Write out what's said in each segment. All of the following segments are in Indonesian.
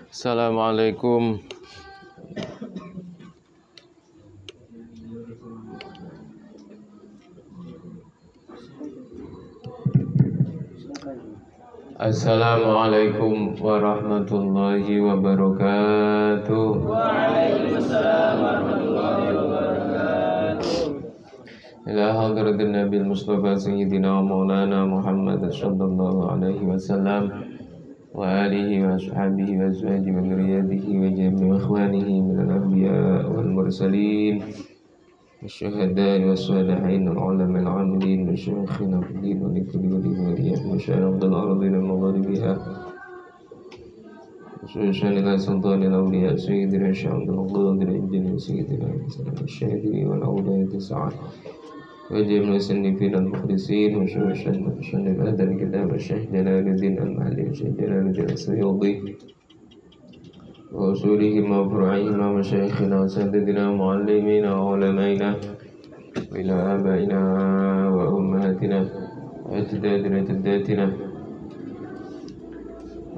Assalamualaikum. Assalamualaikum warahmatullahi wabarakatuh. Waalaikumsalam warahmatullahi wabarakatuh. Ila hadratin Nabil Mustafa Sayyidina Maulana Muhammad sallallahu alaihi wasallam wa alihi wa ashabihi wa azwajihi wa dzurriyyatihi wa jami'i ikhwanihi minal anbiya wal mursalin والشهداء والصالحين العلماء العاملين وشيخنا في الدين ولكل ولي ولي مشايخ الأرضين المغاربها وشيخنا إلى سلطان الأولياء سيدنا الشيخ عبد القادر الجليل سيدنا الشهدي والأولاد السعاد وجميع المسنفين المخلصين وشيخنا هذا الكتاب الشيخ جلال الدين المعلم الشيخ جلال الدين السيوطي وأصولهما وفروعهما ومشايخنا وسادتنا ومعلمينا وعلمائنا وإلى آبائنا وأمهاتنا وأجدادنا وجداتنا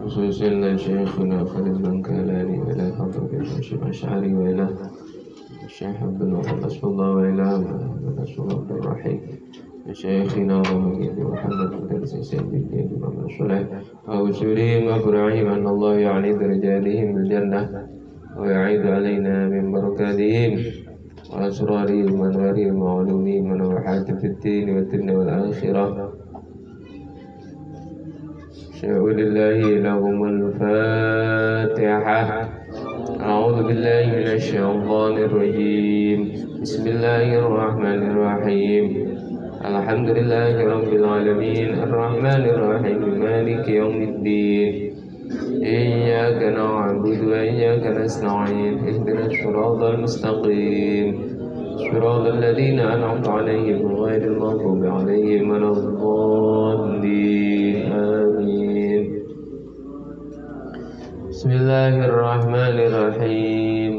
خصوصا شيخنا خالد بن كالاني وإلى حضرة الشيخ الأشعري وإلى الشيخ عبد الله الله وإلى رسول عبد الرحيم شيخنا ومجيد محمد بن سيد الدين محمد صالح وأصولهم وفروعهم أن الله يعلي درجاتهم بالجنة ويعيد علينا من بركاتهم وأسرارهم وأنوارهم وعلومهم ونفحات في الدين والدنيا والآخرة شاء لله لهم الفاتحة. أعوذ بالله من الشيطان الرجيم. بسم الله الرحمن الرحيم. الحمد لله رب العالمين الرحمن الرحيم مالك يوم الدين إياك نعبد وإياك نستعين اهدنا الصراط المستقيم صراط الذين أنعمت عليهم غير المغضوب عليهم ولا الضالين آمين. بسم الله الرحمن الرحيم.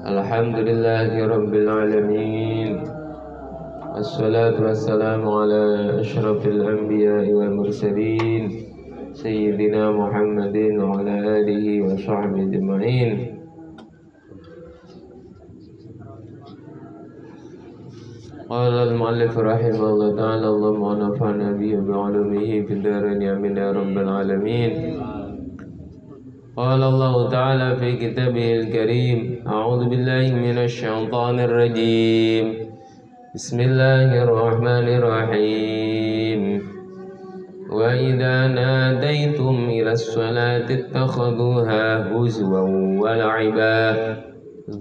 الحمد لله رب العالمين الصلاة والسلام على أشرف الأنبياء والمرسلين سيدنا محمد وعلى آله وصحبه أجمعين. قال المؤلف رحمه الله تعالى اللهم نفعنا به بعلومه في الدارين آمين يا رب العالمين. قال الله تعالى في كتابه الكريم أعوذ بالله من الشيطان الرجيم بسم الله الرحمن الرحيم وإذا ناديتم إلى الصلاة اتخذوها هزوا ولعبا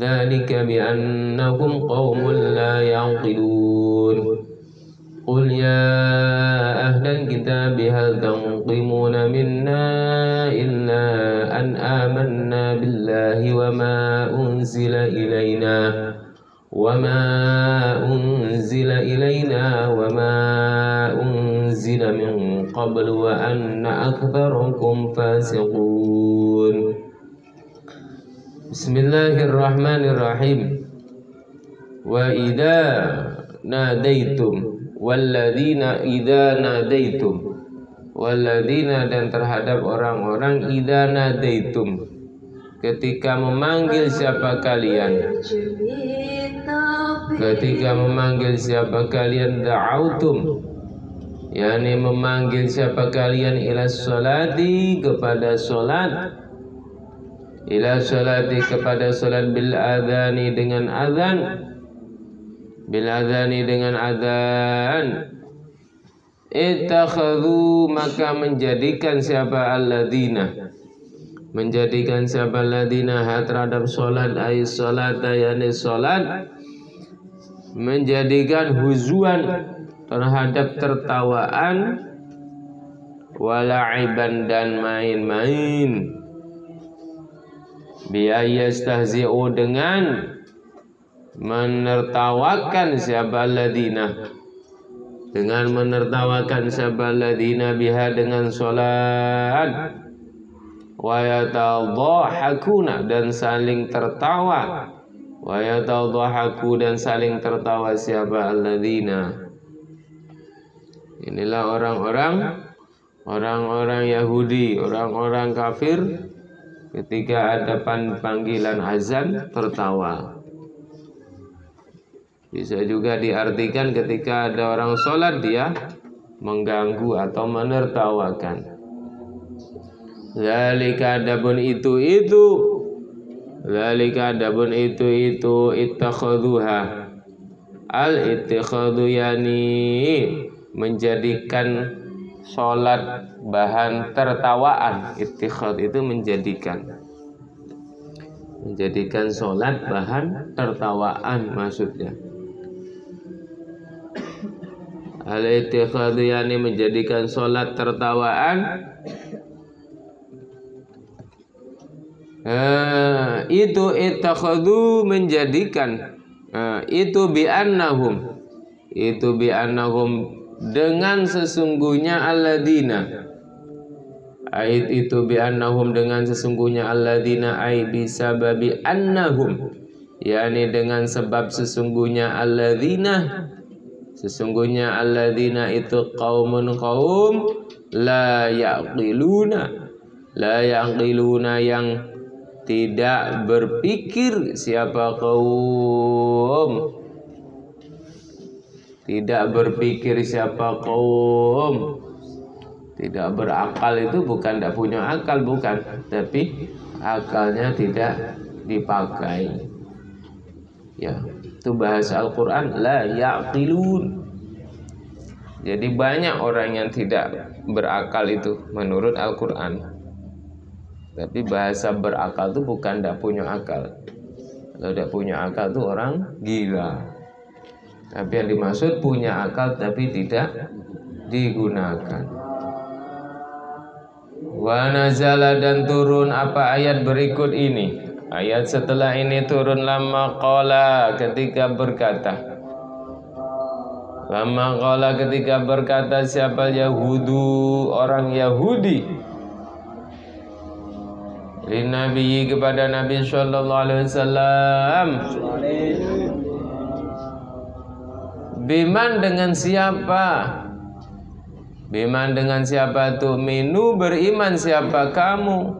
ذلك بأنهم قوم لا يعقلون قل يا أهل الكتاب هل تنقمون منا إلا أن آمنا بالله وما أنزل إلينا وما أنزل من قبل وأن أكثركم فاسقون. بسم الله الرحمن الرحيم. وإذا ناديتم Walladina dan terhadap orang-orang idza nadaitum ketika memanggil siapa kalian da'autum yakni memanggil siapa kalian ila sholati kepada sholat bil adhani dengan adzan ittakhadhu maka menjadikan siapa alladzina terhadap sholat ay sholata yani sholat menjadikan huzuan terhadap tertawaan wala'iban dan main-main biayastahzi'u dengan menertawakan siapa alladzina biha dengan sholat wa yatadhahakuna dan saling tertawa siapa alladzina. Inilah orang-orang Orang-orang Yahudi, orang-orang kafir ketika ada panggilan azan tertawa. Bisa juga diartikan ketika ada orang sholat dia mengganggu atau menertawakan. Zalika adabun itu Zalika adabun itu ittakhaduha. Al-ittikhadu yani menjadikan sholat bahan tertawaan. Ittikhad itu menjadikan sholat bahan tertawaan maksudnya. Al-ittikhadu yani menjadikan sholat tertawaan. Itu ittakhadu menjadikan itu bi'annahum dengan sesungguhnya alladzina ayat itu bi'annahum dengan sesungguhnya alladzina ay bisababi annahum yakni dengan sebab sesungguhnya alladzina itu qaumun la yaqiluna yang tidak berpikir. Siapa kaum? Tidak berpikir siapa kaum? Tidak berakal itu bukan tidak punya akal, bukan, tapi akalnya tidak dipakai. Ya, itu bahasa Al-Quran, la yaqilun. Jadi banyak orang yang tidak berakal itu menurut Al-Quran. Tapi bahasa berakal itu bukan tidak punya akal. Kalau tidak punya akal itu orang gila. Tapi yang dimaksud punya akal tapi tidak digunakan. Wa nazala dan turun apa ayat berikut ini. Ayat setelah ini turun lamma qala ketika berkata. Lamma qala ketika berkata siapa Yahudu, orang Yahudi. Nabi kepada Nabi sallallahu alaihi wasallam. Biman dengan siapa? Biman dengan siapa tuh? Minu beriman siapa kamu?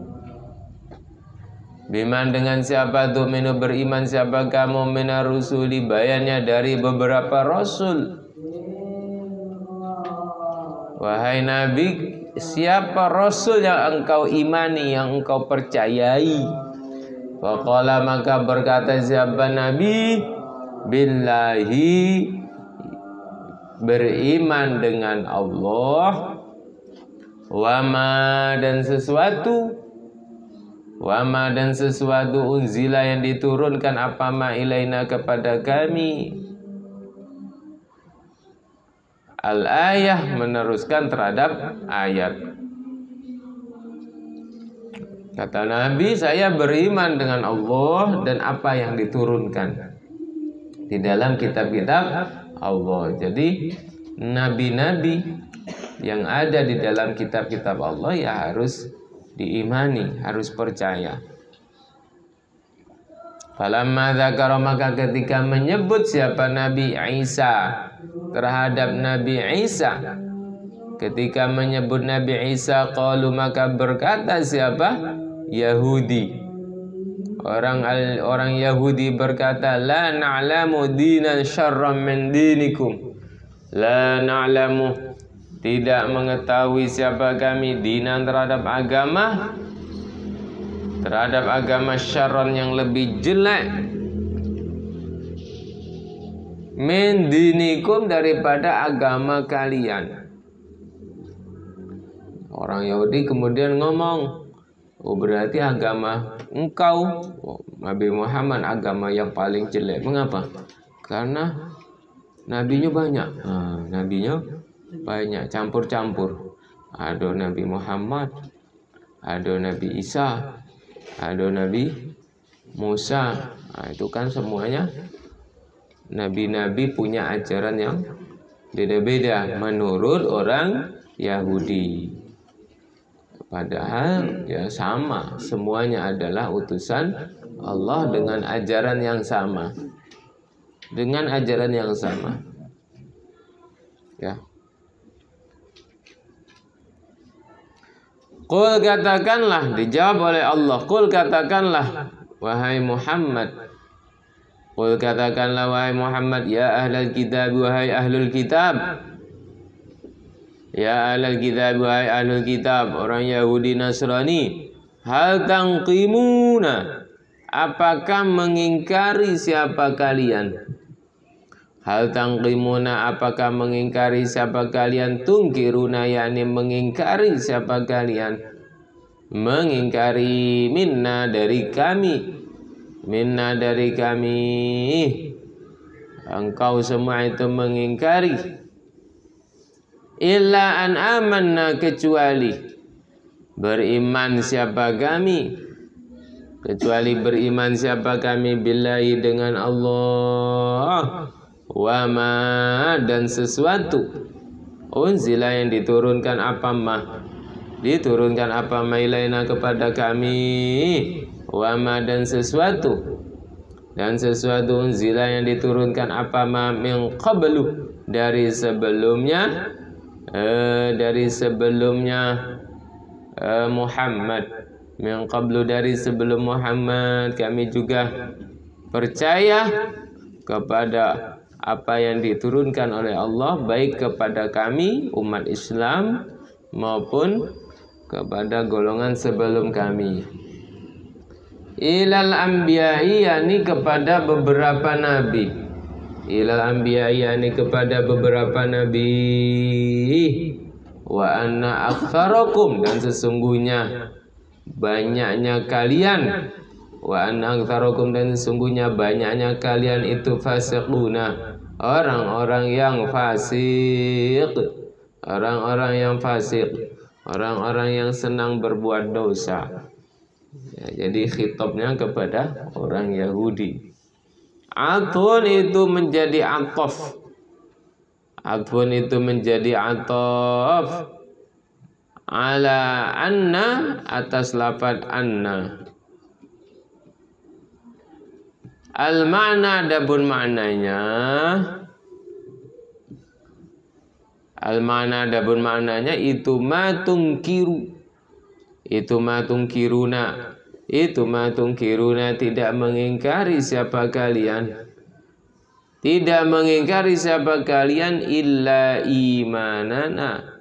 Biman dengan siapa tuh? Minu beriman siapa kamu? Minar rusuli bayannya dari beberapa rasul. Wahai Nabi, siapa rasul yang engkau imani, yang engkau percayai? Faqala maka berkata siapa Nabi? Billahi beriman dengan Allah. Wama dan sesuatu unzila yang diturunkan apa ma ilaina kepada kami. Al-ayah meneruskan terhadap ayat. Kata Nabi, saya beriman dengan Allah dan apa yang diturunkan di dalam kitab-kitab Allah. Jadi nabi-nabi yang ada di dalam kitab-kitab Allah ya harus diimani, harus percaya. Falamma dzakara maka ketika menyebut siapa Nabi Isa terhadap Nabi Isa, ketika menyebut Nabi Isa qalu maka berkata siapa Yahudi, orang Yahudi berkata la na'lamu dinan syarram min dinikum. La na'lamu tidak mengetahui siapa kami dinan terhadap agama syarran yang lebih jelek min dinikum daripada agama kalian. Orang Yahudi kemudian ngomong, oh berarti agama engkau Nabi Muhammad agama yang paling jelek. Mengapa? Karena nabinya banyak. Nabinya banyak, campur-campur. Ada Nabi Muhammad, ada Nabi Isa, ada Nabi Musa. Itu kan semuanya nabi-nabi punya ajaran yang beda-beda menurut orang Yahudi. Padahal ya sama, semuanya adalah utusan Allah dengan ajaran yang sama. Dengan ajaran yang sama. Ya. Qul katakanlah, dijawab oleh Allah, qul katakanlah wahai Muhammad, qul katakanlah wahai Muhammad, ya ahlal kitab, wahai ahlul kitab, ya ahlul kitab, wahai ahlul kitab, orang Yahudi Nasrani, hal tangqimuna, apakah mengingkari siapa kalian? Hal tangqimuna, apakah mengingkari siapa kalian? Tungkiruna, yakni mengingkari siapa kalian? Mengingkari minna, dari kami. Minna, dari kami. Engkau semua itu mengingkari. Illa an amanna, kecuali beriman siapa kami. Kecuali beriman siapa kami, billahi, dengan Allah, wa ma, dan sesuatu, unzila, yang diturunkan apa ma, diturunkan apa ma, ilaina, kepada kami, wa ma, dan sesuatu, unzila, yang diturunkan apa ma, min qablu, dari sebelumnya, Muhammad, min qablu, dari sebelum Muhammad. Kami juga percaya kepada apa yang diturunkan oleh Allah, baik kepada kami umat Islam maupun kepada golongan sebelum kami. Ilal anbiya'i, yakni kepada beberapa nabi. Ilal anbiya'i, yakni kepada beberapa nabi. Wa anna aktsarakum, dan sesungguhnya banyaknya kalian. Wa anna aktsarakum, dan sesungguhnya banyaknya kalian itu fasiquna, orang-orang yang fasik. Orang-orang yang fasik, orang-orang yang senang berbuat dosa. Ya, jadi khitabnya kepada orang Yahudi. Atun itu menjadi atof. Atun itu menjadi atof. Ala anna, atas lafaz anna. Al-ma'na, adapun maknanya, al-ma'na, adapun maknanya, itu ma tungkiru, itu ma tungkiruna, itu ma tungkiruna, tidak mengingkari siapa kalian, tidak mengingkari siapa kalian, illa imanana,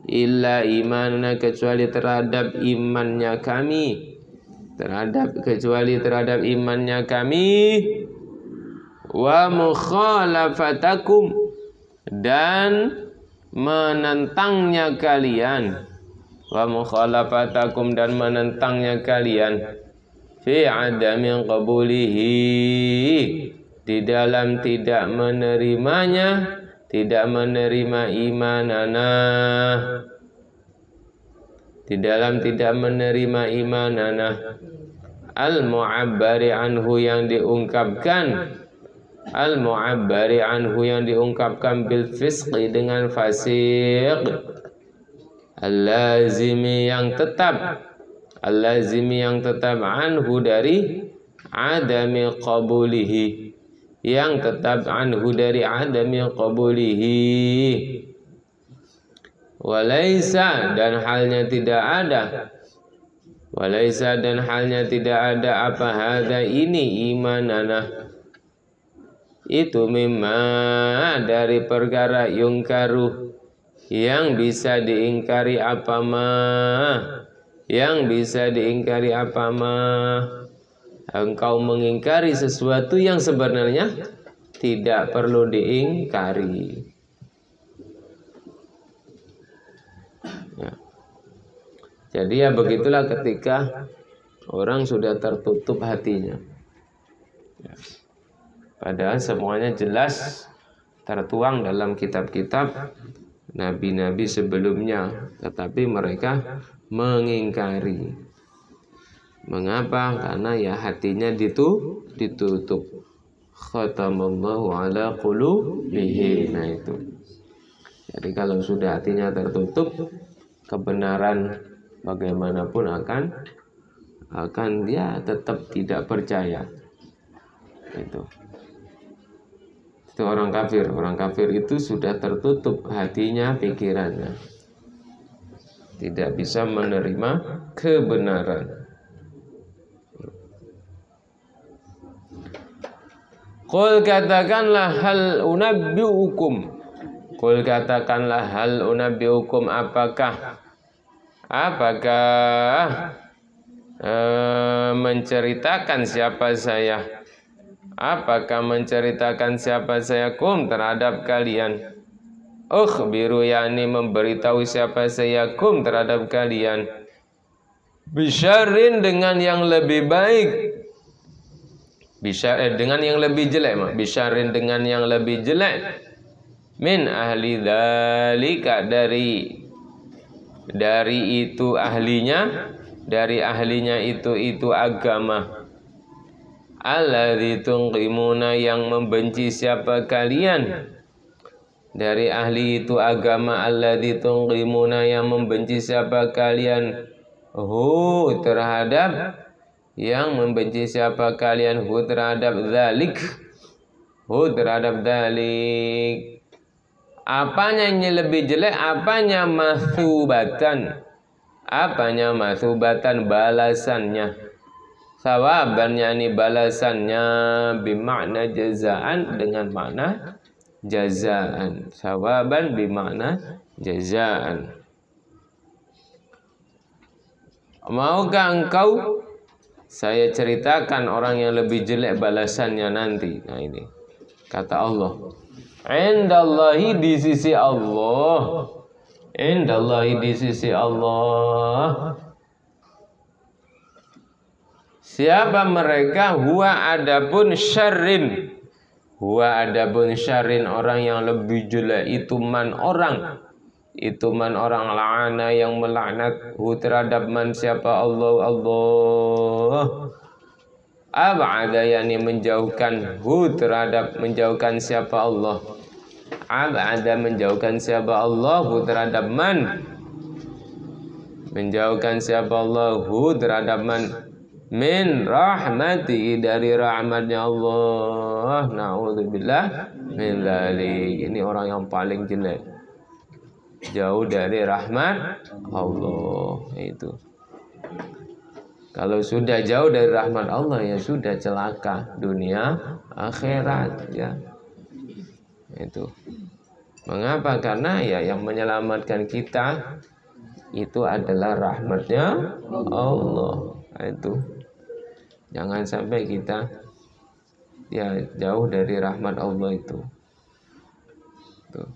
illa imanana, kecuali terhadap imannya kami, kecuali terhadap imannya kami, wa mukhalafatakum, dan menentangnya kalian, wa mukhalafatakum, dan menentangnya kalian, fi adami qabulihi, di dalam tidak menerimanya, tidak menerima imanana, di dalam tidak menerima imanana. Al-mu'abbari anhu, yang diungkapkan, al-mu'abbari anhu, yang diungkapkan bil fisqi, dengan fasik, al-lazimi, yang tetap, al-lazimi, yang tetap, anhu, dari adami qabulihi, yang tetap, anhu, dari adami qabulihi. Walaisa, dan halnya tidak ada, walaisa, dan halnya tidak ada, apa hadza, ini, imanana, itu mimma, dari perkara, yungkaru, yang bisa diingkari, apa ma, yang bisa diingkari, apa ma. Engkau mengingkari sesuatu yang sebenarnya tidak perlu diingkari. Ya. Jadi ya begitulah ketika orang sudah tertutup hatinya. Ya. Padahal semuanya jelas tertuang dalam kitab-kitab nabi-nabi sebelumnya, tetapi mereka mengingkari. Mengapa? Karena ya hatinya ditutup. Khatamallahu ala qulubihim. Nah itu. Jadi kalau sudah hatinya tertutup, kebenaran bagaimanapun akan dia tetap tidak percaya. Itu orang kafir. Orang kafir itu sudah tertutup hatinya, pikirannya. tidak bisa menerima kebenaran. Qul katakanlah hal unabbiukum. Qul katakanlah hal unabbiukum, apakah menceritakan siapa saya? Apakah menceritakan siapa saya kum terhadap kalian? Ukhbiru, yakni memberitahu siapa saya kum terhadap kalian. Bisyarrin, dengan yang lebih baik. Dengan yang lebih jelek, bisyarrin dengan yang lebih jelek, min ahli dzalika, dari itu ahlinya, dari ahlinya itu agama. Alladzi tunqimuna, yang membenci siapa kalian? Dari ahli itu agama, alladzi tunqimuna, yang membenci siapa kalian? Hu, terhadap, yang membenci siapa kalian? Hu, terhadap dzalik. Hu, terhadap dzalik. Apanya yang lebih jelek? Apanya? Masubatan. Apanya? Masubatan, balasannya. Sawaban, yakni balasannya. Bimakna jazaan, dengan makna jazaan. Sawaban bimakna jazaan. Maukah engkau saya ceritakan orang yang lebih jelek balasannya nanti? Nah, ini kata Allah. Indallahi, di sisi Allah. Indallahi, di sisi Allah. Siapa mereka? Huwa, adapun syarrin. Huwa, adapun syarrin, orang yang lebih jelek. Itu man orang. Itu man orang, la'ana, yang melaknat. Hu, terhadap man siapa? Allah. Ab'ada, yakni menjauhkan. Hu, terhadap, menjauhkan siapa? Allah. Ab'ada, menjauhkan siapa? Allah. Hu, terhadap man. Menjauhkan siapa? Allah. Hu, terhadap man. Min rahmati, dari rahmatnya Allah. Na'udzubillah min dzalik. Ini orang yang paling jelek, jauh dari rahmat Allah. Itu kalau sudah jauh dari rahmat Allah, ya sudah celaka dunia akhirat, ya. Itu mengapa? Karena ya yang menyelamatkan kita itu adalah rahmatnya Allah. Itu jangan sampai kita ya jauh dari rahmat Allah itu. Tuh.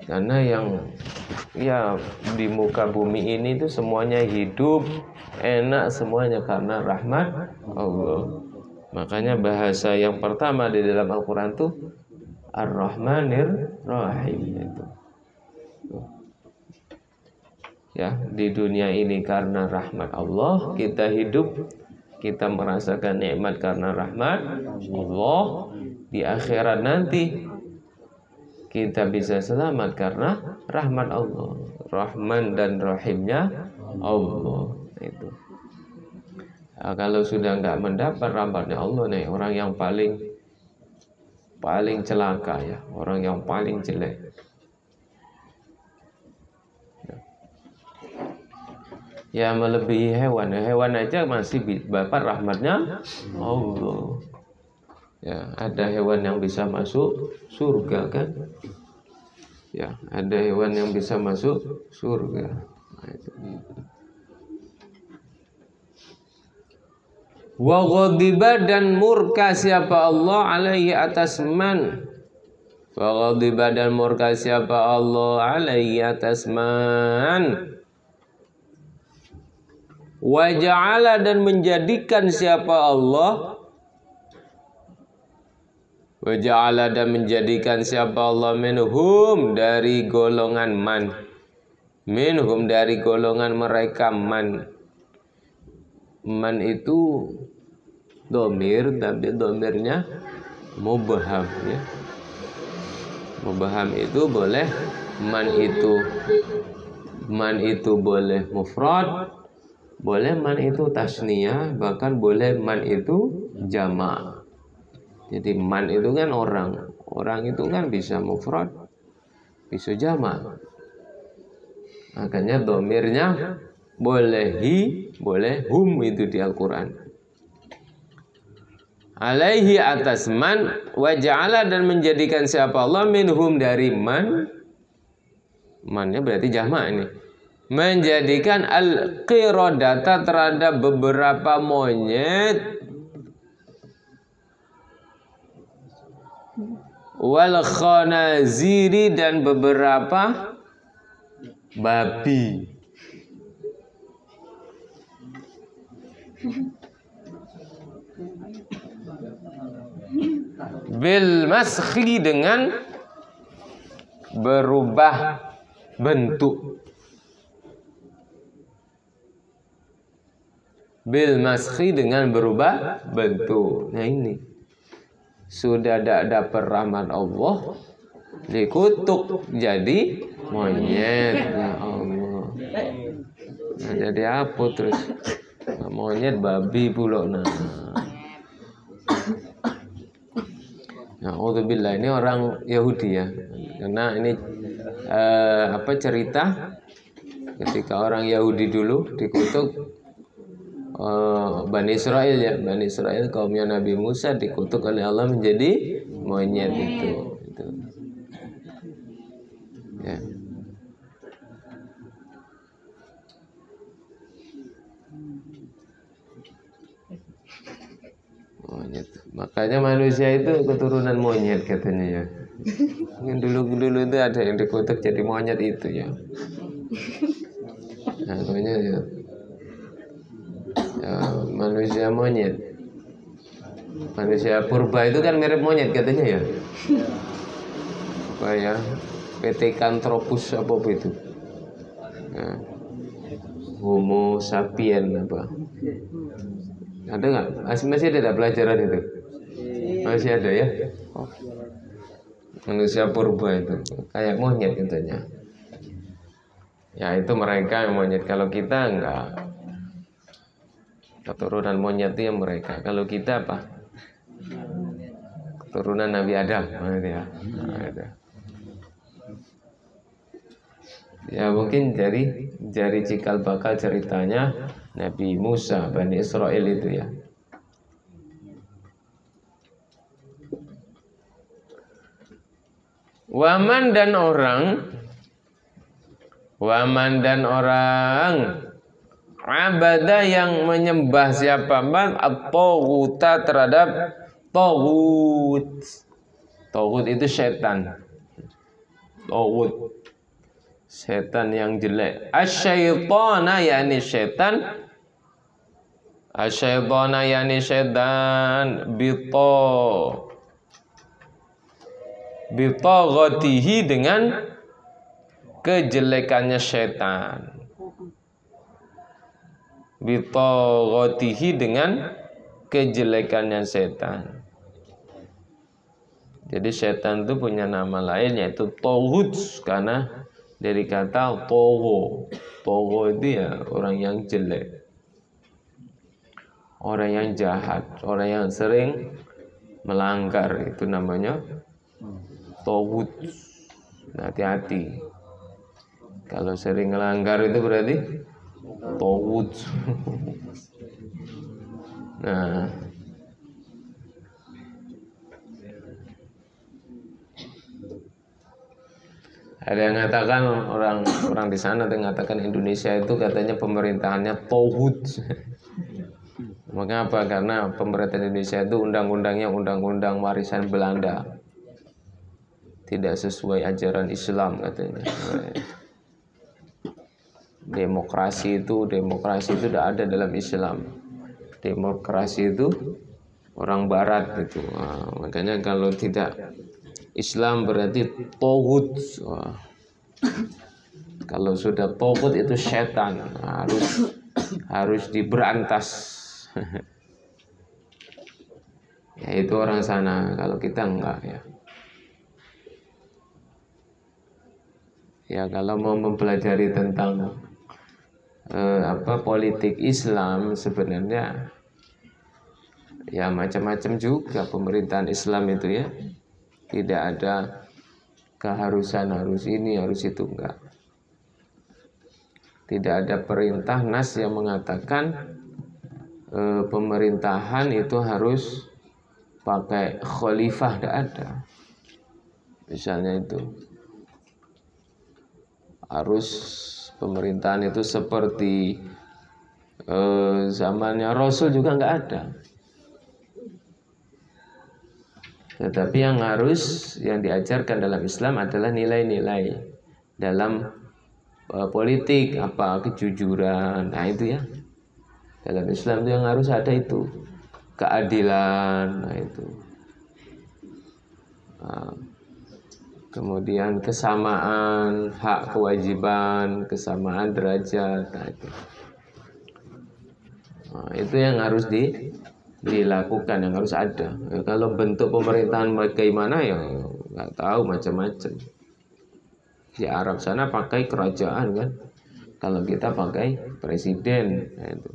Karena yang ya di muka bumi ini itu semuanya hidup enak semuanya karena rahmat Allah. Makanya bahasa yang pertama di dalam Al-Quran itu Ar-Rahmanir Rahim. Itu. Ya, di dunia ini karena rahmat Allah kita hidup, kita merasakan nikmat karena rahmat Allah. Di akhirat nanti kita bisa selamat karena rahmat Allah. Rahman dan Rahimnya Allah. Itu. Nah, kalau sudah nggak mendapat rahmatnya Allah, nih orang yang paling celaka, ya, orang yang paling jelek. Ya, melebihi hewan. Hewan aja masih dapat rahmatnya Allah. Ya, ada hewan yang bisa masuk surga, kan? Ya, ada hewan yang bisa masuk surga. Nah, itu. Wa ghadiba, dan murka siapa Allah alaihi atas man. Wa ghadiba, dan murka siapa Allah alaihi atas man. Wa ja'ala, dan menjadikan siapa Allah. Wa ja'ala, dan menjadikan siapa Allah minhum, dari golongan man. Minhum, dari golongan mereka man. Man itu domir, tapi domirnya mubham, ya. Mubham itu boleh man itu boleh mufrad, boleh man itu tasniyah, bahkan boleh man itu jama'. Jadi man itu kan orang itu kan bisa mufrad, isu jamak. Makanya domirnya boleh hi, boleh hum itu di Al-Quran. Alaihi atas man, wa ja'ala dan menjadikan siapa Allah minhum dari man. Mannya berarti jamak ini. Menjadikan al-qiradata terhadap beberapa monyet, wal khanaziri dan beberapa babi. Bil maskhi dengan berubah bentuk. Bil maskhi dengan berubah bentuk. Nah ini sudah ada rahmat Allah dikutuk jadi monyet. Ya Allah. Nah, jadi apa terus? Monyet babi pula. Nah, Na'udzubillah, ini orang Yahudi ya. Karena ini cerita ketika orang Yahudi dulu dikutuk Bani Israel ya. Bani Israel kaumnya Nabi Musa dikutuk oleh Allah menjadi monyet itu. Ya. Monyet. Makanya manusia itu keturunan monyet katanya ya. Mungkin dulu itu ada yang dikutuk jadi monyet itu ya. Namanya ya, manusia monyet. Manusia purba itu kan mirip monyet katanya ya. Apa ya? Pithecanthropus apa itu? Nah, Homo sapien apa? Ada nggak? Masih ada pelajaran itu? Masih ada ya? Oh. Manusia purba itu kayak monyet katanya. Ya itu mereka yang monyet. Kalau kita enggak, keturunan monyet itu yang mereka. Kalau kita apa? Keturunan Nabi Adam. Ya. Ya mungkin dari cikal bakal ceritanya Nabi Musa, Bani Israel itu ya. Waman dan orang abada yang menyembah siapa man at-taghuta terhadap taghut. Taghut itu setan. Taghut. Setan yang jelek. Asyaitana yani setan. Asyaitana yani setan bitaghatihi dengan kejelekannya setan. Bitaghatihi dengan kejelekannya setan. Jadi setan itu punya nama lain yaitu taghut karena dari kata togho. Togho itu ya orang yang jelek, orang yang jahat, orang yang sering melanggar, itu namanya taghut. Hati-hati, kalau sering melanggar itu berarti taghut. Nah, ada yang mengatakan orang di sana ada yang mengatakan Indonesia itu katanya pemerintahannya taghut. Maka apa? Karena pemerintah Indonesia itu undang-undangnya undang-undang warisan Belanda, tidak sesuai ajaran Islam katanya. Demokrasi itu tidak ada dalam Islam. Demokrasi itu orang Barat itu. Nah, makanya kalau tidak Islam berarti taghut. Kalau sudah taghut itu setan, harus diberantas. Ya itu orang sana, kalau kita enggak ya. Ya kalau mau mempelajari tentang politik Islam sebenarnya ya macam-macam juga pemerintahan Islam itu ya. Tidak ada keharusan harus ini, harus itu, enggak. Tidak ada perintah nas yang mengatakan pemerintahan itu harus pakai khalifah, tidak ada. Misalnya itu harus pemerintahan itu seperti zamannya Rasul juga nggak ada. Tetapi yang diajarkan dalam Islam adalah nilai-nilai dalam politik, apa kejujuran, nah itu ya. Dalam Islam itu yang harus ada itu keadilan, nah itu. Kemudian kesamaan hak kewajiban, kesamaan derajat, nah itu. Nah, itu yang harus dilakukan, yang harus ada. Ya, kalau bentuk pemerintahan bagaimana ya nggak tahu, macam-macam. Di Arab sana pakai kerajaan kan, kalau kita pakai presiden, nah itu.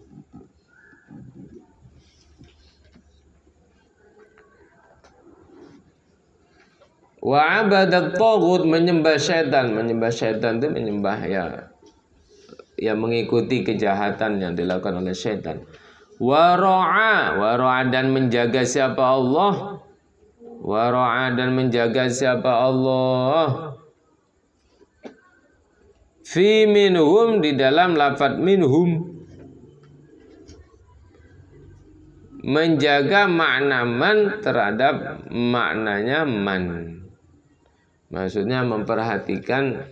Wa abadat taghut, menyembah syaitan. Menyembah syaitan itu menyembah ya mengikuti kejahatan yang dilakukan oleh syaitan. Wa ra'a dan menjaga siapa Allah. Wa ra'a dan menjaga siapa Allah. Fi minhum, di dalam lafaz minhum, menjaga makna man terhadap maknanya man. Maksudnya memperhatikan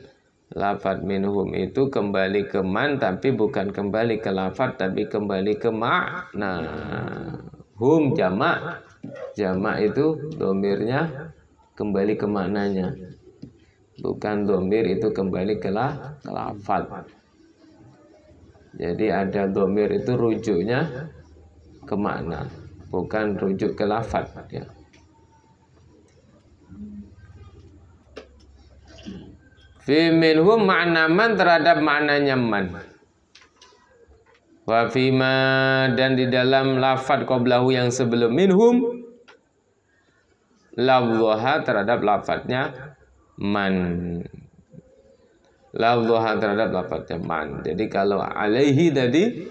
lafaz minhum itu kembali ke man, tapi bukan kembali ke lafaz, tapi kembali ke makna. Hum jamak, jamak itu domirnya kembali ke maknanya, bukan domir itu kembali ke lafaz. Jadi ada domir itu rujuknya ke makna, bukan rujuk ke lafaz ya. Fi minhum, makna man terhadap maknanya man. Wa fima, dan di dalam lafaz qablahu yang sebelum minhum, lafzuha terhadap lafaznya man. Lafzuha terhadap lafaznya man. Jadi kalau alaihi tadi,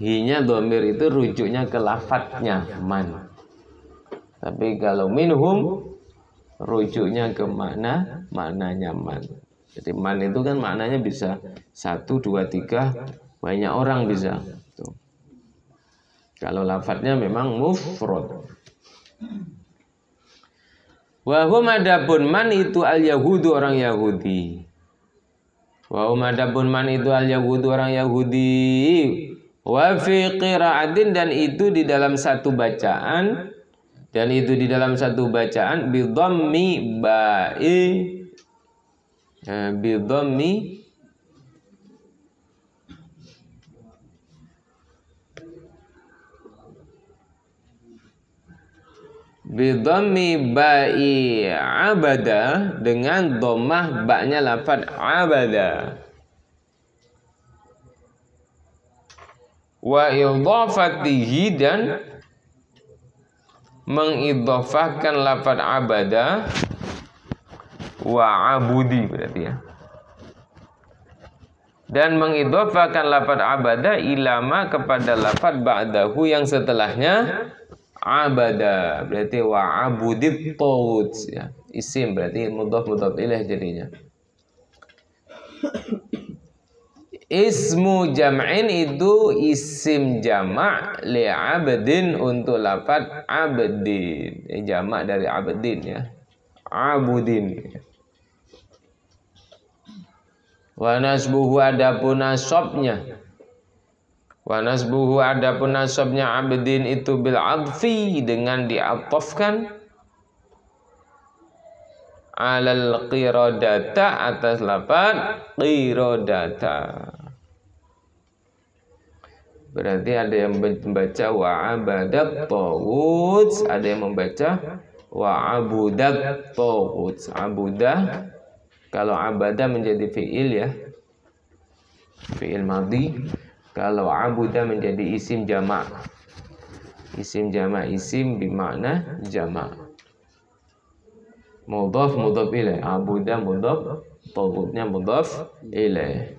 hinya domir itu rujuknya ke lafaznya man. Tapi kalau minhum, rujuknya ke maknanya man. Jadi man itu kan maknanya bisa 1, 2, 3, banyak orang bisa. Tuh. Kalau lafadznya memang mufrad. Wa hum, adapun man itu al-yahudu, orang Yahudi. Wa hum, adapun man itu al-yahudu, orang Yahudi. Wa fi qira'atin, dan itu di dalam satu bacaan. Dan itu di dalam satu bacaan bi dhammi ba'i, bi dhammi ba'i abada, dengan dhammah ba'nya lafaz abada. Wa idhafatihi, dan mengidhafahkan lafaz abada, wa abudi berarti ya. Dan mengidhafahkan lafaz abada ilama, kepada lafaz ba'dahu yang setelahnya abada, berarti wa abudit taghut ya. Isim berarti mudhaf ilaih jadinya. Ismu jam'in itu isim jamak li abdin, untuk lafaz abdin. Jamak dari abdin ya. Abudin. Wa nasbuhu, adapun nasabnya. Wa nasbuhu, adapun nasabnya abdin itu bil adfi, dengan diatofkan alal qiradata, atas lafaz qiradata. Berarti ada yang membaca wa abadat taghut, ada yang membaca wa abudat taghut. Abudah, kalau abadah menjadi fi'il ya, fi'il madhi. Kalau abudah menjadi isim jamak. Isim jamak, isim bermakna jamak. Mudhaf ilaih. Abuda mudhaf, taghutnya mudhaf ilaih.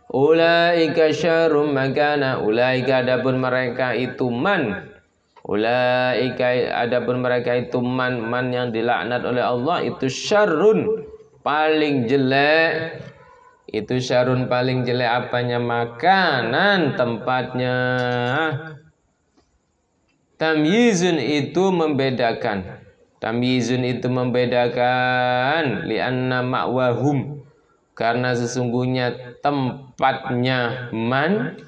Ulaika syarrum makana. Ulaika adapun mereka itu man. Ulaika adapun mereka itu man yang dilaknat oleh Allah itu syarrun, paling jelek. Itu syarrun paling jelek apanya? Makanan, tempatnya. Tamyizun itu membedakan. Tamyizun itu membedakan. Lianna ma'wahum, karena sesungguhnya tempatnya man.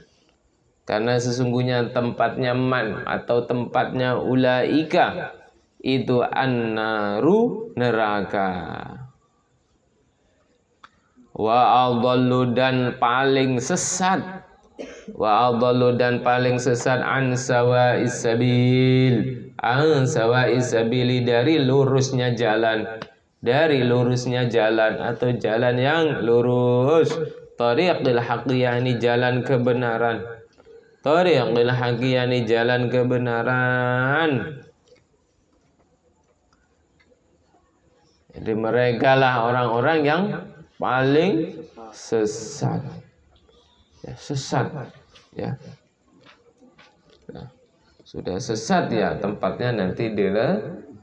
Karena sesungguhnya tempatnya man atau tempatnya ulaika itu an-naru, neraka. Wa adallu dan paling sesat. Wa adallu dan paling sesat an sawa'is sabil. An sawa'is sabili, dari lurusnya jalan. Dari lurusnya jalan atau jalan yang lurus. Tariqil haqqiyani, jalan kebenaran. Tariqil haqqiyani, jalan kebenaran. Jadi mereka lah orang-orang yang paling sesat. Ya, sesat. Ya. Nah, sudah sesat ya tempatnya nanti di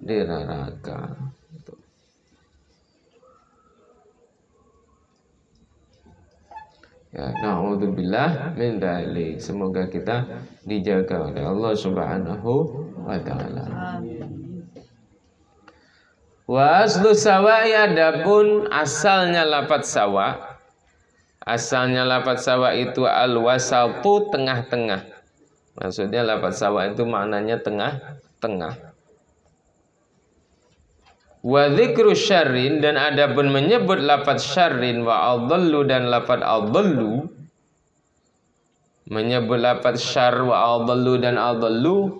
neraka. Ya, na'udzubillah min dzalik. Semoga kita dijaga oleh Allah Subhanahu wa taala. Wa aslu sawa'i, adapun asalnya lafaz sawa. Asalnya lafaz sawa itu al-wasatu, tengah-tengah. Maksudnya lafaz sawa itu maknanya tengah-tengah. Wa dzikru syarrin, dan adapun menyebut lafaz syarrin wa adallu dan lafaz adallu, menyebut lafaz syarr wa adallu dan adallu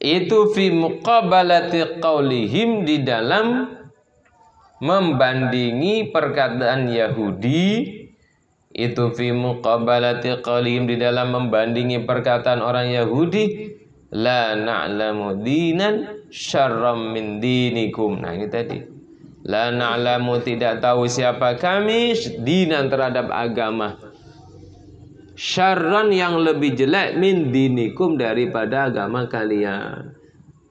itu fi muqabalati qaulihim, di dalam membandingi perkataan Yahudi. Itu fi muqabalati qaulihim, di dalam membandingi perkataan orang Yahudi. La na'lamu dinan syarram min dinikum. Nah ini tadi. La na'lamu, tidak tahu siapa kami, dinan terhadap agama, syarran yang lebih jelek, min dinikum daripada agama kalian.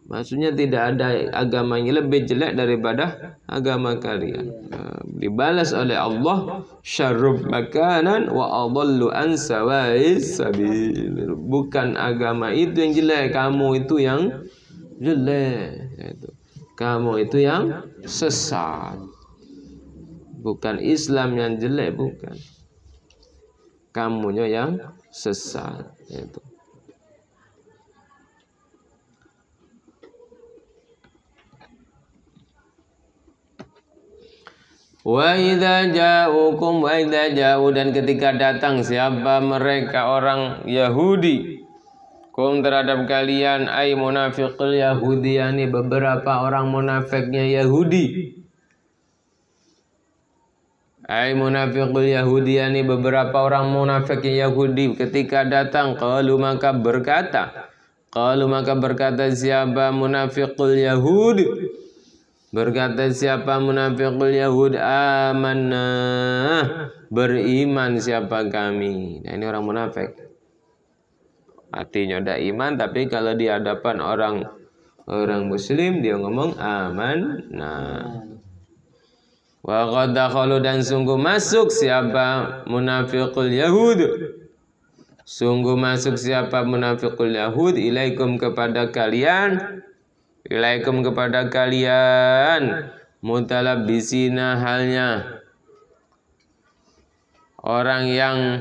Maksudnya tidak ada agama yang lebih jelek daripada agama kalian. Dibalas oleh Allah, syarrub makanan wa adallu an sawa'is sabil. Bukan agama itu yang jelek, kamu itu yang jelek. Kamu itu yang sesat. Bukan Islam yang jelek, bukan. Kamunya yang sesat. Itu. Wa idza ja'ukum, wa idza ja'u, dan ketika datang siapa mereka orang Yahudi, kum terhadap kalian, ay munafiqul yahudiyani, beberapa orang munafiknya Yahudi. Ay munafiqul yahudiyani, beberapa orang munafiknya Yahudi ketika datang, qalu maka berkata siapa munafiqul Yahudi, berkata siapa munafiqul Yahud, amanna, beriman siapa kami. Nah ini orang munafik. Artinya udah iman, tapi kalau di hadapan orang muslim dia ngomong amanna. Wa qad dakhalu, dan sungguh masuk siapa munafiqul Yahud. Sungguh masuk siapa munafiqul Yahud, ilaikum kepada kalian. Ilaikum kepada kalian, mutalabbisina, halnya orang yang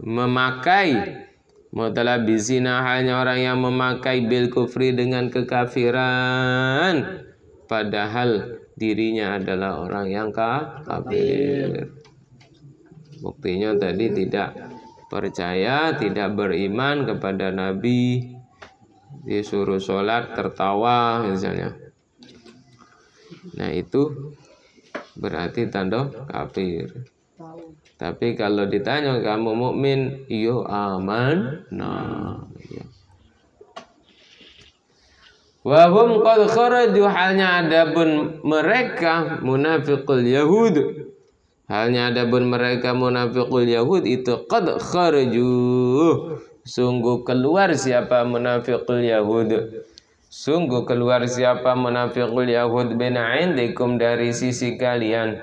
memakai, mutalabbisina halnya orang yang memakai bil kufri, dengan kekafiran, padahal dirinya adalah orang yang kafir. Buktinya tadi tidak percaya, tidak beriman kepada Nabi, disuruh sholat tertawa misalnya. Nah itu berarti tanda kafir. Tapi kalau ditanya kamu mukmin, iyo aman. Nah ya. Wa hum qad kharaju, halnya adapun mereka munafiqul yahud, halnya adapun mereka munafiqul yahud itu qad kharaju, sungguh keluar siapa munafiqul yahud, sungguh keluar siapa munafiqul yahud min indikum, dari sisi kalian,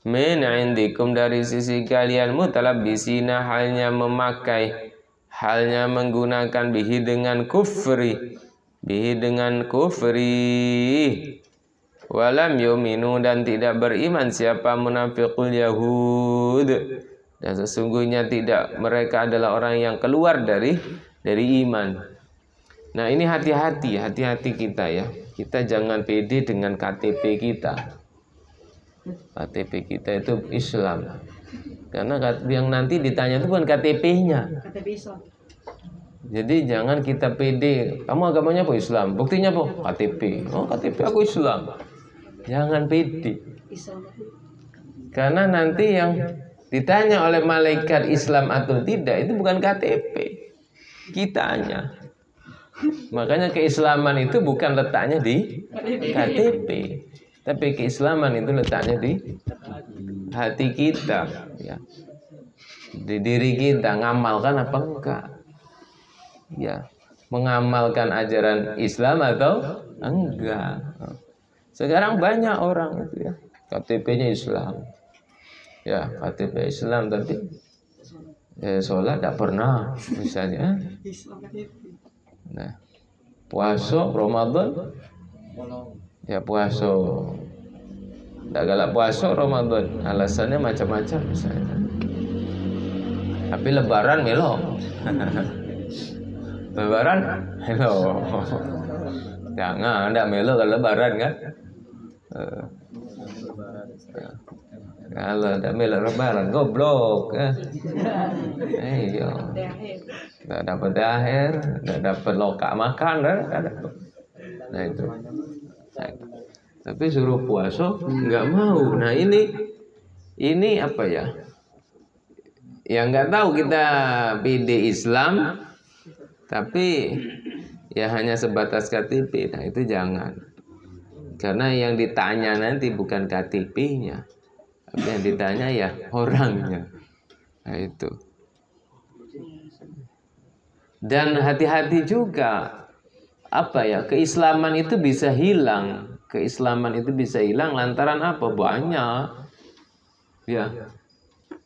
min indikum, dari sisi kalian, mutalabbisina, halnya memakai, halnya menggunakan, bihi dengan kufri, bihi dengan kufri, walam yuminu, dan tidak beriman siapa munafiqul yahud, dan sesungguhnya tidak, mereka adalah orang yang keluar dari iman. Nah ini hati-hati kita ya, kita jangan pede dengan KTP kita. KTP kita itu Islam, karena yang nanti ditanya itu bukan KTP-nya. KTP Islam. Jadi jangan kita pede, kamu agamanya apa? Islam. Buktinya apa? KTP. Oh KTP aku Islam. Jangan pede. Karena nanti yang ditanya oleh malaikat Islam atau tidak itu bukan KTP, kitanya. Makanya keislaman itu bukan letaknya di KTP, tapi keislaman itu letaknya di hati kita, ya. Di diri kita, ngamalkan apa enggak? Ya, mengamalkan ajaran Islam atau enggak. Sekarang banyak orang itu ya, KTP-nya Islam. Ya, KTP Islam tapi sholat tidak pernah misalnya. Nah, puasa Ramadan ya puasa, tidak galak puasa Ramadan, alasannya macam-macam misalnya. Tapi lebaran melo. Lebaran melo. Jangan, tidak melo kalau lebaran kan. Kalau tidak melo lebaran goblok. Iya. Tidak dapat THR, tidak dapat lokak makan, kan? Nah itu. Tapi suruh puasa nggak mau. Nah ini apa ya? Yang nggak tahu kita PD Islam, tapi ya hanya sebatas KTP. Nah itu jangan. Karena yang ditanya nanti bukan KTP-nya, tapi yang ditanya ya orangnya. Nah itu. Dan hati-hati juga, apa ya, keislaman itu bisa hilang. Keislaman itu bisa hilang lantaran apa? Banyak. Ya.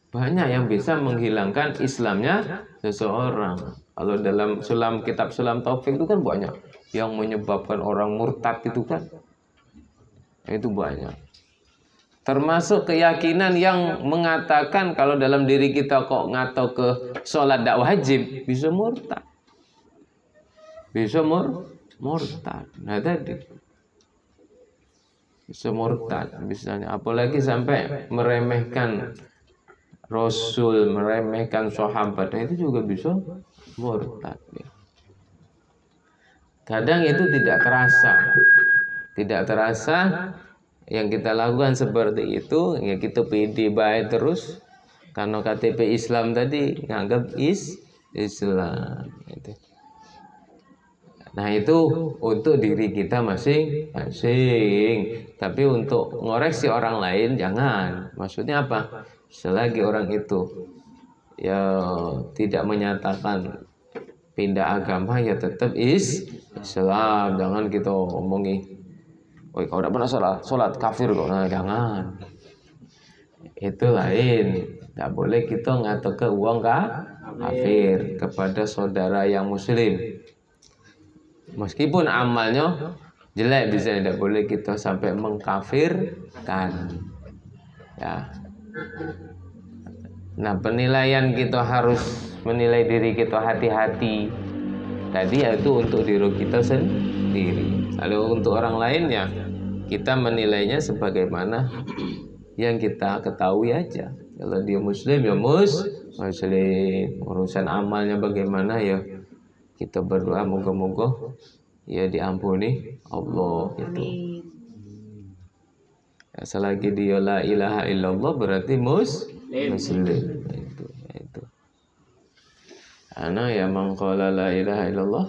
Banyak yang bisa menghilangkan Islamnya seseorang. Kalau dalam kitab Sulam Taufik itu kan banyak yang menyebabkan orang murtad itu kan. Itu banyak. Termasuk keyakinan yang mengatakan kalau dalam diri kita kok ngato ke sholat tidak wajib, bisa murtad. Bisa murtad. Nah tadi bisa murtad misalnya, apalagi sampai meremehkan Rasul, meremehkan sahabat, nah itu juga bisa murtad. Kadang itu tidak terasa yang kita lakukan seperti itu, ya kita pede baik terus karena KTP Islam tadi nganggap Islam. Nah itu untuk diri kita masing-masing. Tapi untuk ngoreksi orang lain jangan. Maksudnya apa? Selagi orang itu ya tidak menyatakan pindah agama, ya tetap Islam. Jangan kita omongi, "Woi, kau tidak pernah sholat kafir kok." Nah, jangan. Itu lain. Tidak boleh kita ngatur ke uang kafir kepada saudara yang muslim. Meskipun amalnya jelek, bisa tidak boleh kita sampai mengkafirkan. Ya. Nah, penilaian kita harus menilai diri kita hati-hati. Tadi yaitu untuk diri kita sendiri. Kalau untuk orang lain ya kita menilainya sebagaimana yang kita ketahui aja. Kalau dia muslim ya muslim. Urusan amalnya bagaimana ya kita berdoa moga-moga ya diampuni Allah itu. Ya, selagi dia la ilaha illallah berarti muslim. Itu. Ana ya man qala la ilaha illallah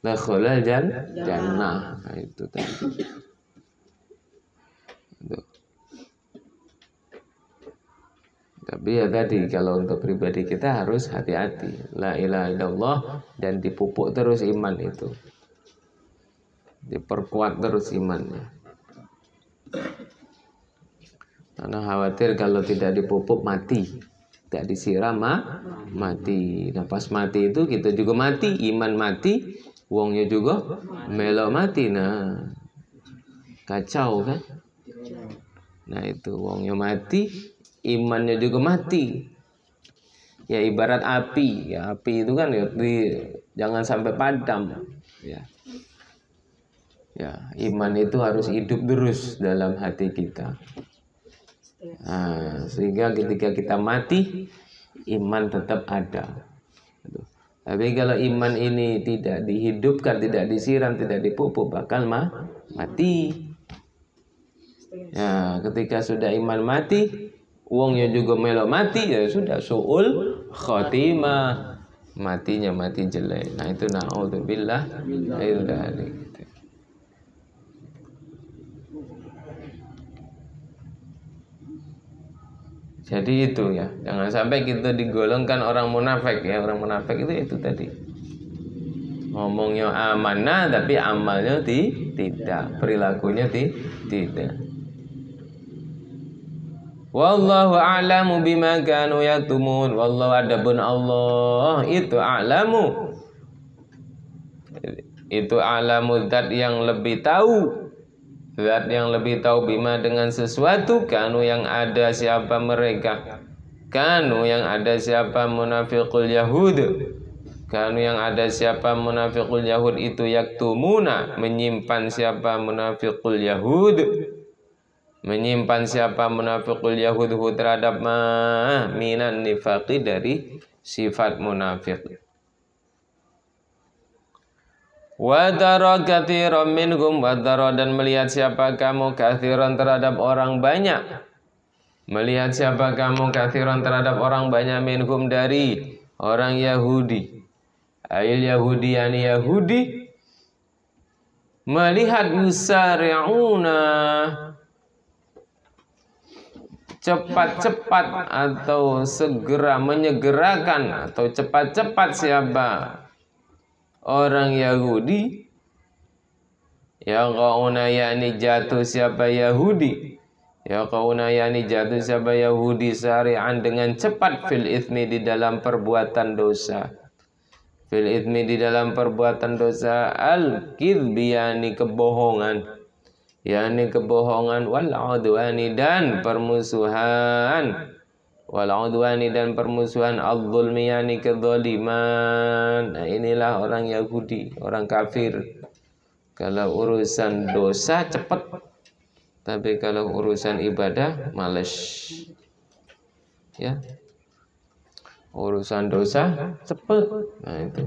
dakhalal jannah. Nah, itu tadi. Tuh. Tapi ya tadi, kalau untuk pribadi kita harus hati-hati. La ilaha illallah, dan dipupuk terus iman itu. Diperkuat terus imannya. Karena khawatir kalau tidak dipupuk mati. Tidak disiram mati. Nah pas mati itu kita juga mati. Iman mati, wongnya juga melok mati. Nah kacau kan. Nah itu wongnya mati, imannya juga mati. Ya ibarat api. Ya api itu kan ya, jangan sampai padam. Ya iman itu harus hidup terus dalam hati kita. Nah, sehingga ketika kita mati, iman tetap ada. Tapi kalau iman ini tidak dihidupkan, tidak disiram, tidak dipupuk, bakal mati. Ya, ketika sudah iman mati, uangnya juga melok mati, ya sudah su'ul khotimah. Matinya mati jelek. Nah itu na'udzubillah. Jadi itu ya, jangan sampai kita digolongkan orang munafik ya. Orang munafik itu tadi. Ngomongnya amanah tapi amalnya tidak, perilakunya tidak. Wallahu a'lamu bima kanu yaktumun. Wallahu adabun Allah itu a'lamu. Itu a'lamu, zat yang lebih tahu. Zat yang lebih tahu bima dengan sesuatu kanu yang ada siapa mereka. Kanu yang ada siapa munafiqul Yahud. Kanu yang ada siapa munafiqul Yahud itu yaktumuna, menyimpan siapa munafiqul Yahud. Menyimpan siapa munafiqul Yahud terhadap minan nifaqi, dari sifat munafik. Wadara kathiran minhum, wadara dan melihat siapa kamu kathiran terhadap orang banyak. Melihat siapa kamu kathiran terhadap orang banyak minhum dari orang Yahudi. Ail Yahudi yani Yahudi. Melihat yusari'una, cepat-cepat atau segera menyegerakan atau cepat-cepat siapa orang Yahudi. Ya qauna yakni jatuh siapa Yahudi. Ya qauna yakni jatuh siapa Yahudi sari'an dengan cepat fil itsmi di dalam perbuatan dosa. Fil itsmi di dalam perbuatan dosa, al kidbi yakni kebohongan. yakni kebohongan, wal udwani dan permusuhan, wal udwani dan permusuhan, al-zulmi yakni kezaliman. Nah inilah orang Yahudi, orang kafir. Kalau urusan dosa cepat, tapi kalau urusan ibadah males. Ya, urusan dosa cepat. Nah itu.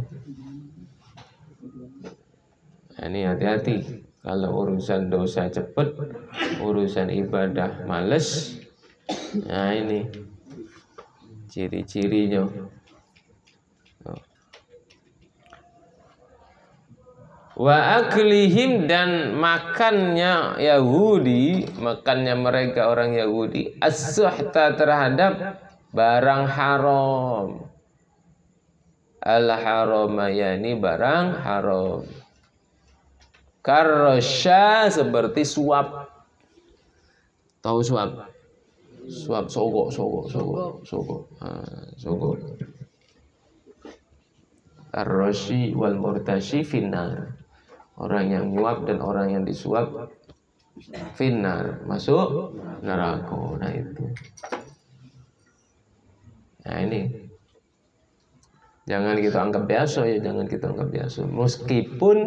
Nah, ini hati-hati. Kalau urusan dosa cepat, urusan ibadah males. Nah ini ciri-cirinya. Wa aklihim, dan makannya Yahudi, makannya mereka orang Yahudi, as-suhta terhadap barang haram. Al-harama yani barang haram. Karosya seperti suap. Tahu suap? Suap sogo. Ar-rashi wal murtashi finnar. Orang yang nyuap dan orang yang disuap finnar, masuk neraka. Nah itu. Nah ini. Jangan kita anggap biasa ya, jangan kita anggap biasa. Meskipun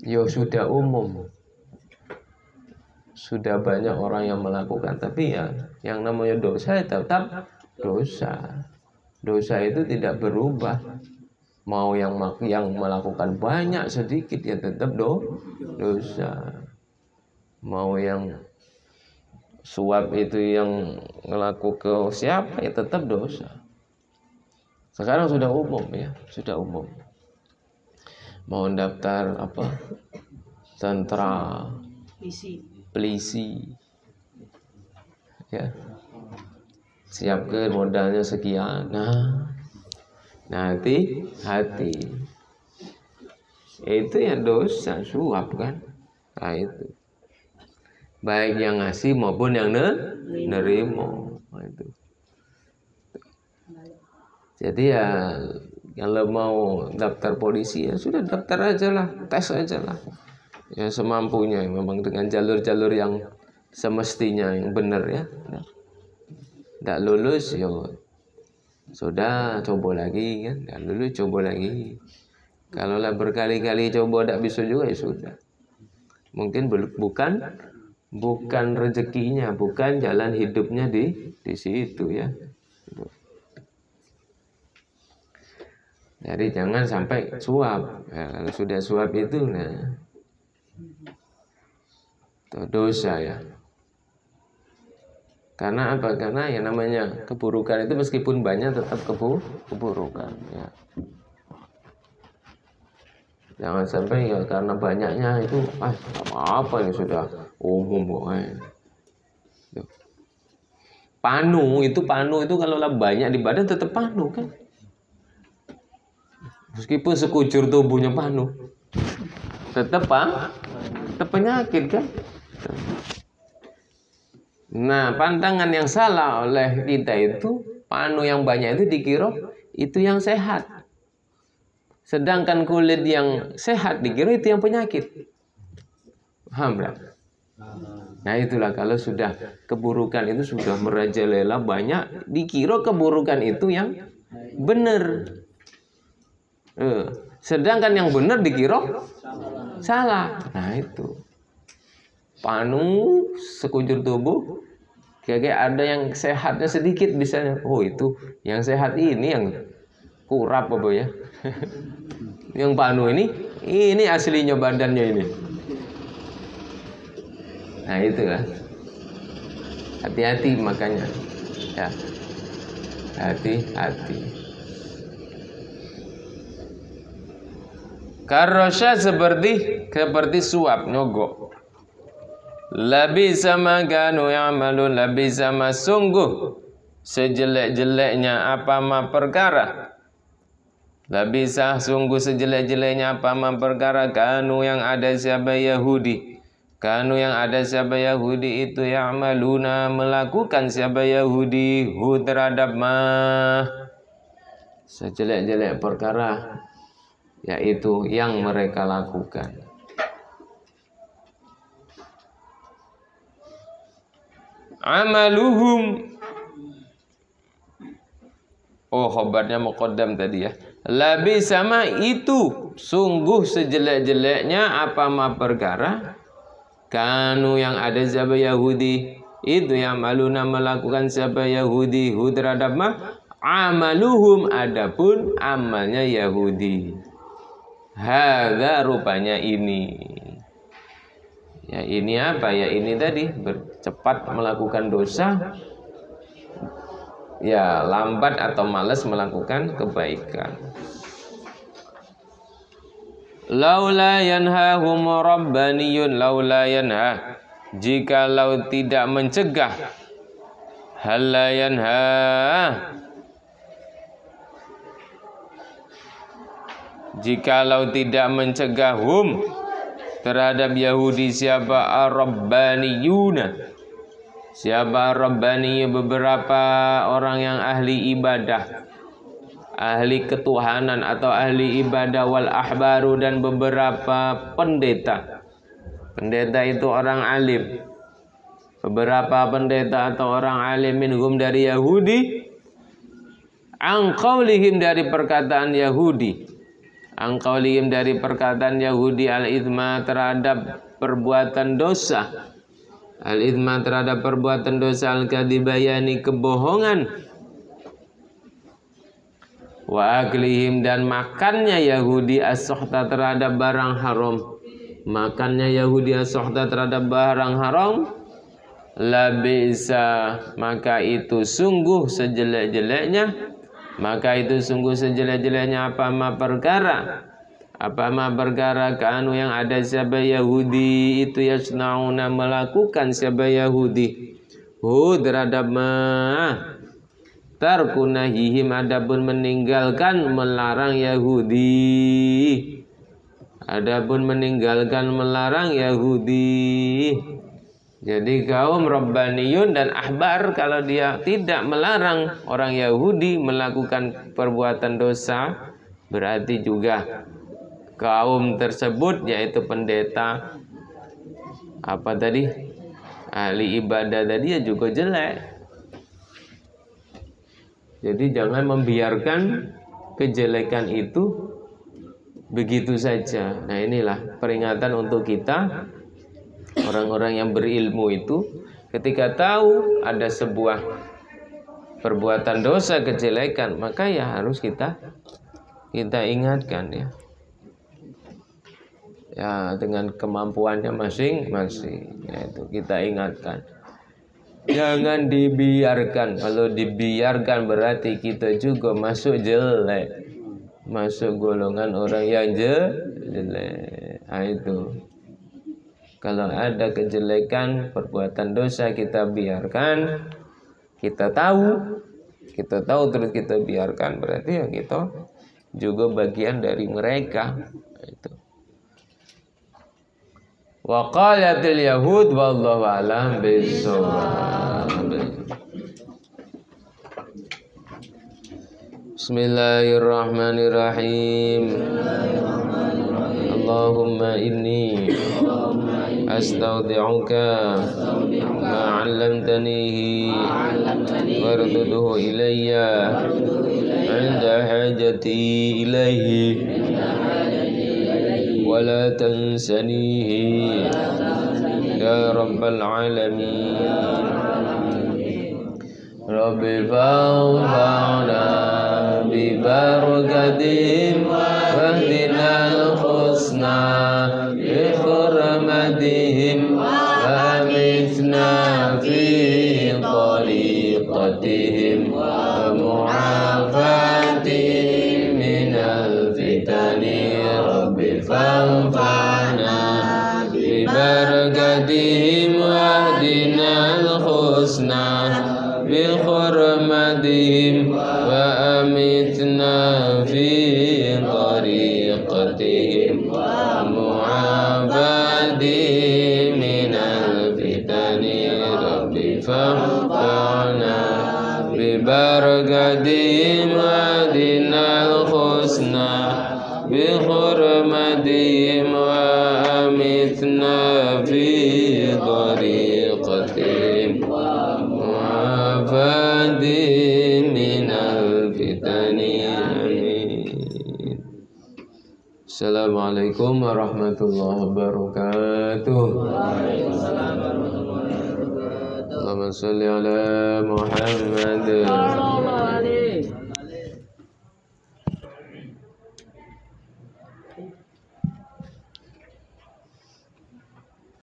ya sudah umum, sudah banyak orang yang melakukan, tapi ya yang namanya dosa tetap dosa. Dosa itu tidak berubah. Mau yang melakukan banyak sedikit ya tetap dosa. Mau yang suap itu yang ngelaku ke siapa ya tetap dosa. Sekarang sudah umum ya, sudah umum. mau daftar apa? Tentara, polisi. Ya. Siapkan modalnya sekian. Nah, hati. Itu ya dosa, suap kan. Nah itu. Baik yang ngasih maupun yang nerima. Nah, itu. Jadi ya kalau mau daftar polisi ya sudah daftar aja lah, tes aja lah. Ya semampunya memang dengan jalur-jalur yang semestinya yang benar ya. Tidak lulus ya sudah coba lagi kan, tidak lulus coba lagi. Kalau lah berkali-kali coba tidak bisa juga ya sudah. Mungkin bukan rezekinya, bukan jalan hidupnya di situ ya. Jadi jangan sampai suap. Ya, kalau sudah suap itu nah itu dosa ya. Karena apa? Karena yang namanya keburukan itu meskipun banyak tetap keburukan ya. Jangan sampai ya karena banyaknya itu apa ini sudah umum pokoknya. Panu itu kalau lah banyak di badan tetap panu kan. Meskipun sekujur tubuhnya panu tetap penyakit kan. Nah, pandangan yang salah oleh kita itu panu yang banyak itu dikira itu yang sehat. Sedangkan kulit yang sehat dikira itu yang penyakit. Paham tak? Nah itulah kalau sudah keburukan itu sudah merajalela banyak, dikira keburukan itu yang benar. Sedangkan yang benar dikira salah. Nah itu. Panu sekujur tubuh, kayak ada yang sehatnya sedikit misalnya. Oh itu yang sehat ini yang kurap apa ya? Yang panu ini aslinya badannya ini. Nah itulah. Hati-hati makanya. Ya. Hati-hati. Karosya seperti suap nyogok. Labi sama kanu ya'malun, labi sama sungguh sejelek-jeleknya apa ma perkara. Labisah sungguh sejelek-jeleknya apa ma perkara kanu yang ada siapa Yahudi. Kanu yang ada siapa Yahudi itu ya'maluna melakukan siapa Yahudi hu terhadap ma sejelek-jelek perkara yaitu yang mereka lakukan. Amaluhum. Oh, khobarnya muqaddam tadi ya. Labi sama itu sungguh sejelek-jeleknya apa ma perkara kanu yang ada siapa Yahudi itu yang maluna melakukan siapa Yahudi hu terhadap ma amaluhum adapun amalnya Yahudi. Hadza rupanya ini. Ya ini apa ya ini tadi cepat melakukan dosa. Ya lambat atau malas melakukan kebaikan. Laula yanhahum rabbaniyun laula yanha jikalau tidak mencegah halla yanha jikalau tidak mencegah terhadap Yahudi siapa ar-rabbaniyuna. Siapa Rabbani beberapa orang yang ahli ibadah, ahli ketuhanan atau ahli ibadah wal ahbaru dan beberapa pendeta. Pendeta itu orang alim. Beberapa pendeta atau orang alim minhum dari Yahudi an qaulihim dari perkataan Yahudi. An qaulihim dari perkataan Yahudi al-ithma terhadap perbuatan dosa. Al-ithma terhadap perbuatan dosa al-kadibayani kebohongan. Wa aklihim dan makannya Yahudi as-suhta terhadap barang haram. Makannya Yahudi as-suhta terhadap barang haram. Labisa maka itu sungguh sejelek-jeleknya. Maka itu sungguh sejelek-jeleknya apa ma perkara Apa ma perkara kanu yang ada siapa Yahudi itu yasnauna melakukan siapa Yahudi terhadap ma tarkunahihim adapun meninggalkan melarang Yahudi. Adapun meninggalkan melarang Yahudi. Jadi kaum Rabbaniyun dan Ahbar kalau dia tidak melarang orang Yahudi melakukan perbuatan dosa, berarti juga kaum tersebut yaitu pendeta apa tadi? Ahli ibadah tadi ya juga jelek. Jadi jangan membiarkan kejelekan itu begitu saja. Nah, inilah peringatan untuk kita orang-orang yang berilmu itu ketika tahu ada sebuah perbuatan dosa kejelekan, maka ya harus kita ingatkan ya. Ya, dengan kemampuannya masing-masing, yaitu kita ingatkan. Jangan dibiarkan. Kalau dibiarkan berarti kita juga masuk jelek. Masuk golongan orang yang jelek. Nah, itu. Kalau ada kejelekan, perbuatan dosa kita biarkan, kita tahu terus kita biarkan, berarti ya kita juga bagian dari mereka. Nah, itu. Wa qalatil yahud wallahu a'lam bissawab. Bismillahirrahmanirrahim. Allahumma inni astaudi'uka ma 'allamtanihi warduduhu ilayya 'inda hajati ilayhi wa la tansanihi ya rabbal alamin. Rabbi fa'na bi barakatihim wahdinal husna bi hurmatihim wa amitna fi tariqatihim wa mu'afatihim minal fitani. Rabbi fa'na bi barakatihim wahdinal husna bi hurmatihim wa amitna fi tariqatihim wa mu'afatihim minal fitani. Rabbi fa'na bi barakatihim wahdinal husna bi hurmatihim wa amitna fi tariqatihim mu'afatihim minal fitani. Amin. Assalamualaikum warahmatullahi wabarakatuh. Allahumma sholli ala Muhammad.